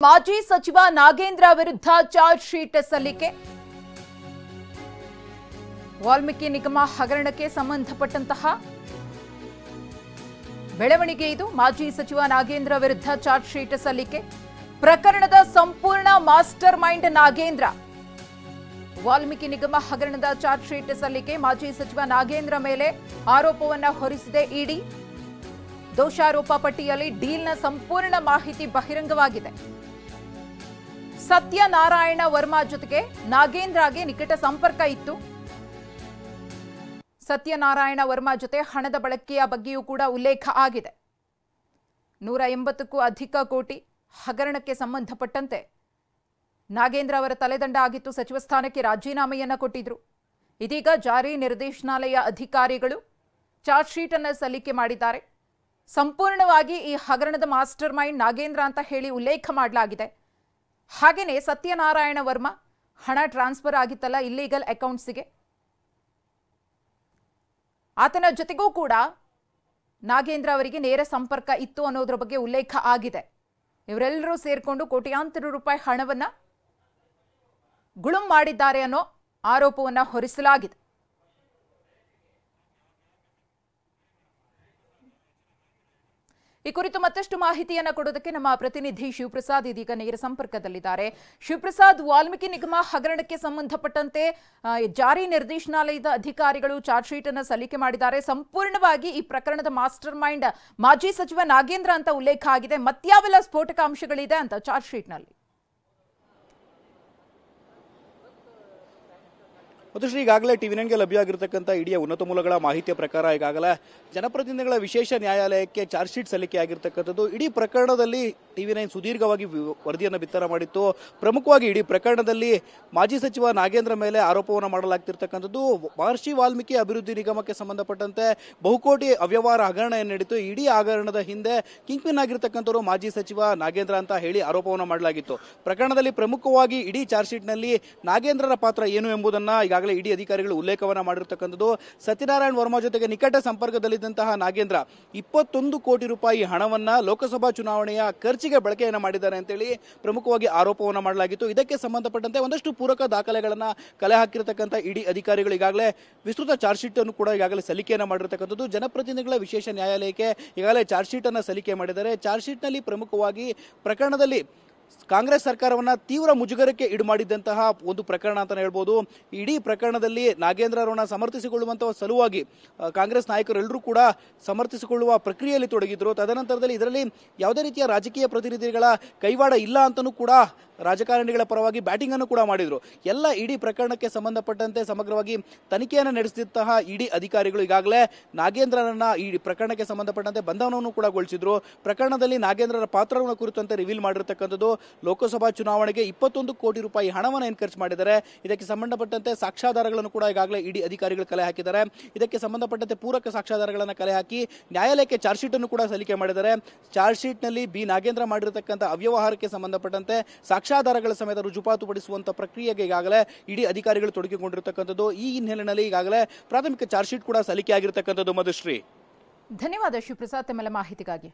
ಮಾಜಿ ಸಚಿವ ನಾಗೇಂದ್ರ ವಿರುದ್ಧ ಚಾರ್ಜ್ ಶೀಟ್ ಸಲ್ಲಿಕೆ. ವಾಲ್ಮೀಕಿ ನಿಗಮ ಹಗರಣಕ್ಕೆ ಸಂಬಂಧಪಟ್ಟಂತಹ ಬೆಳವಣಿಗೆ ಇದು. ಮಾಜಿ ಸಚಿವ ನಾಗೇಂದ್ರ ವಿರುದ್ಧ ಚಾರ್ಜ್ ಶೀಟ್ ಸಲ್ಲಿಕೆ. ಪ್ರಕರಣದ ಸಂಪೂರ್ಣ ಮಾಸ್ಟರ್ ಮೈಂಡ್ ನಾಗೇಂದ್ರ. ವಾಲ್ಮೀಕಿ ನಿಗಮ ಹಗರಣದ ಚಾರ್ಜ್ ಶೀಟ್ ಸಲ್ಲಿಕೆ. ಮಾಜಿ ಸಚಿವ ನಾಗೇಂದ್ರ ಮೇಲೆ ಆರೋಪವನ್ನ ಹೊರಿಸಿದೆ ಇಡಿ. ದೋಷಾರೋಪ ಪಟ್ಟಿಯಲ್ಲಿ ಡೀಲ್ನ ಸಂಪೂರ್ಣ ಮಾಹಿತಿ ಬಹಿರಂಗವಾಗಿದೆ. ಸತ್ಯನಾರಾಯಣ ವರ್ಮಾ ಜೊತೆಗೆ ನಾಗೇಂದ್ರಗೆ ನಿಕಟ ಸಂಪರ್ಕ ಇತ್ತು. ಸತ್ಯನಾರಾಯಣ ವರ್ಮಾ ಜೊತೆ ಹಣದ ಬಳಕೆಯ ಬಗ್ಗೆಯೂ ಕೂಡ ಉಲ್ಲೇಖ ಆಗಿದೆ. 180ಕ್ಕೂ ಅಧಿಕ ಕೋಟಿ ಹಗರಣಕ್ಕೆ ಸಂಬಂಧಪಟ್ಟಂತೆ ನಾಗೇಂದ್ರ ಅವರ ತಲೆದಂಡ ಆಗಿತ್ತು. ಸಚಿವ ಸ್ಥಾನಕ್ಕೆ ರಾಜೀನಾಮೆಯನ್ನ ಕೊಟ್ಟಿದ್ರು. ಇದೀಗ ಜಾರಿ ನಿರ್ದೇಶನಾಲಯ ಅಧಿಕಾರಿಗಳು ಚಾರ್ಜ್ ಶೀಟ್ ಅನ್ನು ಸಲ್ಲಿಕೆ ಮಾಡಿದ್ದಾರೆ. ಸಂಪೂರ್ಣವಾಗಿ ಈ ಹಗರಣದ ಮಾಸ್ಟರ್ ಮೈಂಡ್ ನಾಗೇಂದ್ರ ಅಂತ ಹೇಳಿ ಉಲ್ಲೇಖ ಮಾಡಲಾಗಿದೆ. ಹಾಗೆಯೇ ಸತ್ಯನಾರಾಯಣ ವರ್ಮಾ ಹಣ ಟ್ರಾನ್ಸ್ಫರ್ ಆಗಿತ್ತಲ್ಲ ಇಲ್ಲೀಗಲ್ ಅಕೌಂಟ್ಸ್ಗೆ, ಆತನ ಜೊತೆಗೂ ಕೂಡ ನಾಗೇಂದ್ರ ಅವರಿಗೆ ನೇರ ಸಂಪರ್ಕ ಇತ್ತು ಅನ್ನೋದ್ರ ಬಗ್ಗೆ ಉಲ್ಲೇಖ ಆಗಿದೆ. ಇವರೆಲ್ಲರೂ ಸೇರ್ಕೊಂಡು ಕೋಟ್ಯಾಂತರ ರೂಪಾಯಿ ಹಣವನ್ನ ಗುಳುಂ ಮಾಡಿದ್ದಾರೆ ಅನ್ನೋ ಆರೋಪವನ್ನ ಹೊರಿಸಲಾಗಿದೆ. ಈ ಕುರಿತು ಮತ್ತಷ್ಟು ಮಾಹಿತಿಯನ್ನು ಕೊಡೋದಕ್ಕೆ ನಮ್ಮ ಪ್ರತಿನಿಧಿ ಶಿವಪ್ರಸಾದ್ ಇದೀಗ ನೇರ ಸಂಪರ್ಕದಲ್ಲಿದ್ದಾರೆ. ಶಿವಪ್ರಸಾದ್, ವಾಲ್ಮೀಕಿ ನಿಗಮ ಹಗರಣಕ್ಕೆ ಸಂಬಂಧಪಟ್ಟಂತೆ ಜಾರಿ ನಿರ್ದೇಶನಾಲಯದ ಅಧಿಕಾರಿಗಳು ಚಾರ್ಜ್ ಶೀಟ್ ಅನ್ನು ಸಲ್ಲಿಕೆ ಮಾಡಿದ್ದಾರೆ. ಸಂಪೂರ್ಣವಾಗಿ ಈ ಪ್ರಕರಣದ ಮಾಸ್ಟರ್ ಮೈಂಡ್ ಮಾಜಿ ಸಚಿವ ನಾಗೇಂದ್ರ ಅಂತ ಉಲ್ಲೇಖ ಆಗಿದೆ. ಮತ್ಯಾವೆಲ್ಲ ಸ್ಫೋಟಕ ಅಂಶಗಳಿದೆ ಅಂತ ಚಾರ್ಜ್ ಶೀಟ್ನಲ್ಲಿ? ಶ್ರೀ ಈಗಾಗಲೇ ಟಿವಿ9ಗೆ ಲಭ್ಯವಾಗಿರತಕ್ಕಂಥ ಇಡಿಯ ಉನ್ನತ ಮೂಲಗಳ ಮಾಹಿತಿಯ ಪ್ರಕಾರ ಈಗಾಗಲೇ ಜನಪ್ರತಿನಿಧಿಗಳ ವಿಶೇಷ ನ್ಯಾಯಾಲಯಕ್ಕೆ ಚಾರ್ಜ್ ಶೀಟ್ ಸಲ್ಲಿಕೆ ಆಗಿರ್ತಕ್ಕಂಥದ್ದು. ಇಡೀ ಪ್ರಕರಣದಲ್ಲಿ ಟಿವಿ9 ಸುದೀರ್ಘವಾಗಿ ವರದಿಯನ್ನು ಬಿತ್ತರ ಮಾಡಿತ್ತು. ಪ್ರಮುಖವಾಗಿ ಇಡೀ ಪ್ರಕರಣದಲ್ಲಿ ಮಾಜಿ ಸಚಿವ ನಾಗೇಂದ್ರ ಮೇಲೆ ಆರೋಪವನ್ನು ಮಾಡಲಾಗ್ತಿರ್ತಕ್ಕಂಥದ್ದು. ಮಹರ್ಷಿ ವಾಲ್ಮೀಕಿ ಅಭಿವೃದ್ಧಿ ನಿಗಮಕ್ಕೆ ಸಂಬಂಧಪಟ್ಟಂತೆ ಬಹುಕೋಟಿ ಅವ್ಯವಹಾರ ಹಗರಣ ಏನಿಡಿತು. ಇಡೀ ಹಗರಣದ ಹಿಂದೆ ಕಿಂಗ್ ಪಿನ್ ಆಗಿರ್ತಕ್ಕಂಥವರು ಮಾಜಿ ಸಚಿವ ನಾಗೇಂದ್ರ ಅಂತ ಹೇಳಿ ಆರೋಪವನ್ನು ಮಾಡಲಾಗಿತ್ತು. ಪ್ರಕರಣದಲ್ಲಿ ಪ್ರಮುಖವಾಗಿ ಇಡೀ ಚಾರ್ಜ್ ಶೀಟ್ನಲ್ಲಿ ನಾಗೇಂದ್ರರ ಪಾತ್ರ ಏನು ಎಂಬುದನ್ನು ಈಗಾಗಲೇ ಇಡಿ ಅಧಿಕಾರಿಗಳು ಉಲ್ಲೇಖವನ್ನ ಮಾಡಿರ್ತಕ್ಕಂಥದ್ದು. ಸತ್ಯನಾರಾಯಣ ವರ್ಮಾ ಜೊತೆಗೆ ನಿಕಟ ಸಂಪರ್ಕದಲ್ಲಿದ್ದಂತಹ ನಾಗೇಂದ್ರ 21 ಕೋಟಿ ರೂಪಾಯಿ ಹಣವನ್ನ ಲೋಕಸಭಾ ಚುನಾವಣೆಯ ಖರ್ಚಿಗೆ ಬಳಕೆಯನ್ನ ಮಾಡಿದ್ದಾರೆ ಅಂತೇಳಿ ಪ್ರಮುಖವಾಗಿ ಆರೋಪವನ್ನ ಮಾಡಲಾಗಿತ್ತು. ಇದಕ್ಕೆ ಸಂಬಂಧಪಟ್ಟಂತೆ ಒಂದಷ್ಟು ಪೂರಕ ದಾಖಲೆಗಳನ್ನ ಕಲೆ ಹಾಕಿರ್ತಕ್ಕಂಥ ಇಡಿ ಅಧಿಕಾರಿಗಳು ಈಗಾಗಲೇ ವಿಸ್ತೃತ ಚಾರ್ಜ್ ಶೀಟ್ ಅನ್ನು ಕೂಡ ಈಗಾಗಲೇ ಸಲ್ಲಿಕೆಯನ್ನ ಮಾಡಿರ್ತಕ್ಕಂಥದ್ದು. ಜನಪ್ರತಿನಿಧಿಗಳ ವಿಶೇಷ ನ್ಯಾಯಾಲಯಕ್ಕೆ ಈಗಾಗಲೇ ಚಾರ್ಜ್ ಶೀಟ್ ಅನ್ನ ಸಲ್ಲಿಕೆ ಮಾಡಿದ್ದಾರೆ. ಚಾರ್ಜ್ ಶೀಟ್ ನಲ್ಲಿ ಪ್ರಮುಖವಾಗಿ ಪ್ರಕರಣದಲ್ಲಿ ಕಾಂಗ್ರೆಸ್ ಸರ್ಕಾರವನ್ನ ತೀವ್ರ ಮುಜುಗರಕ್ಕೆ ಈಡು ಮಾಡಿದ್ದಂತಹ ಒಂದು ಪ್ರಕರಣ ಅಂತ ಹೇಳ್ಬೋದು. ಇಡೀ ಪ್ರಕರಣದಲ್ಲಿ ನಾಗೇಂದ್ರ ಅವರನ್ನ ಸಮರ್ಥಿಸಿಕೊಳ್ಳುವಂತಹ ಸಲುವಾಗಿ ಕಾಂಗ್ರೆಸ್ ನಾಯಕರೆಲ್ಲರೂ ಕೂಡ ಸಮರ್ಥಿಸಿಕೊಳ್ಳುವ ಪ್ರಕ್ರಿಯೆಯಲ್ಲಿ ತೊಡಗಿದ್ರು. ತದನಂತರದಲ್ಲಿ ಇದರಲ್ಲಿ ಯಾವುದೇ ರೀತಿಯ ರಾಜಕೀಯ ಪ್ರತಿನಿಧಿಗಳ ಕೈವಾಡ ಇಲ್ಲ ಅಂತಲೂ ಕೂಡ ರಾಜಕಾರಣಿಗಳ ಪರವಾಗಿ ಬ್ಯಾಟಿಂಗ್ ಅನ್ನು ಕೂಡ ಮಾಡಿದ್ರು. ಎಲ್ಲ ಇಡೀ ಪ್ರಕರಣಕ್ಕೆ ಸಂಬಂಧಪಟ್ಟಂತೆ ಸಮಗ್ರವಾಗಿ ತನಿಖೆಯನ್ನು ನಡೆಸಿದಂತಹ ಇಡಿ ಅಧಿಕಾರಿಗಳು ಈಗಾಗಲೇ ನಾಗೇಂದ್ರರನ್ನ ಈ ಪ್ರಕರಣಕ್ಕೆ ಸಂಬಂಧಪಟ್ಟಂತೆ ಬಂಧನವನ್ನು ಕೂಡ ಗೊಳಿಸಿದ್ರು. ಪ್ರಕರಣದಲ್ಲಿ ನಾಗೇಂದ್ರರ ಪಾತ್ರವನ್ನು ಕುರಿತಂತೆ ರಿವೀಲ್ ಮಾಡಿರ್ತಕ್ಕಂಥದ್ದು. ಲೋಕಸಭಾ ಚುನಾವಣೆಗೆ 21 ಕೋಟಿ ರೂಪಾಯಿ ಹಣವನ್ನು ಏನು ಖರ್ಚು ಮಾಡಿದ್ದಾರೆ, ಇದಕ್ಕೆ ಸಂಬಂಧಪಟ್ಟಂತೆ ಸಾಕ್ಷ್ಯಾಧಾರಗಳನ್ನು ಕೂಡ ಈಗಾಗಲೇ ಇಡಿ ಅಧಿಕಾರಿಗಳು ಕಲೆ ಹಾಕಿದ್ದಾರೆ. ಇದಕ್ಕೆ ಸಂಬಂಧಪಟ್ಟಂತೆ ಪೂರಕ ಸಾಕ್ಷ್ಯಾಧಾರಗಳನ್ನು ಕಲೆ ಹಾಕಿ ನ್ಯಾಯಾಲಯಕ್ಕೆ ಚಾರ್ಜ್ ಶೀಟ್ ಅನ್ನು ಕೂಡ ಸಲ್ಲಿಕೆ ಮಾಡಿದ್ದಾರೆ. ಚಾರ್ಜ್ ಶೀಟ್ ನಲ್ಲಿ ಬಿ ನಾಗೇಂದ್ರ ಮಾಡಿರತಕ್ಕಂಥ ಅವ್ಯವಹಾರಕ್ಕೆ ಸಂಬಂಧಪಟ್ಟಂತೆ ಸಾಕ್ಷ್ಯಾಧಾರಗಳ ಸಮೇತ ರುಜುವಾತುಪಡಿಸುವಂತಹ ಪ್ರಕ್ರಿಯೆಗೆ ಈಗಾಗಲೇ ಇಡಿ ಅಧಿಕಾರಿಗಳು ತೊಡಗಿಕೊಂಡಿರತಕ್ಕಂಥದ್ದು. ಈ ಹಿನ್ನೆಲೆಯಲ್ಲಿ ಈಗಾಗಲೇ ಪ್ರಾಥಮಿಕ ಚಾರ್ಜ್ ಶೀಟ್ ಕೂಡ ಸಲ್ಲಿಕೆ ಆಗಿರತಕ್ಕಂಥದ್ದು. ಮಧುಶ್ರೀ, ಧನ್ಯವಾದ ಶಿವಪ್ರಸಾದ್ ತಮ್ಮೆಲ್ಲ ಮಾಹಿತಿಗಾಗಿ.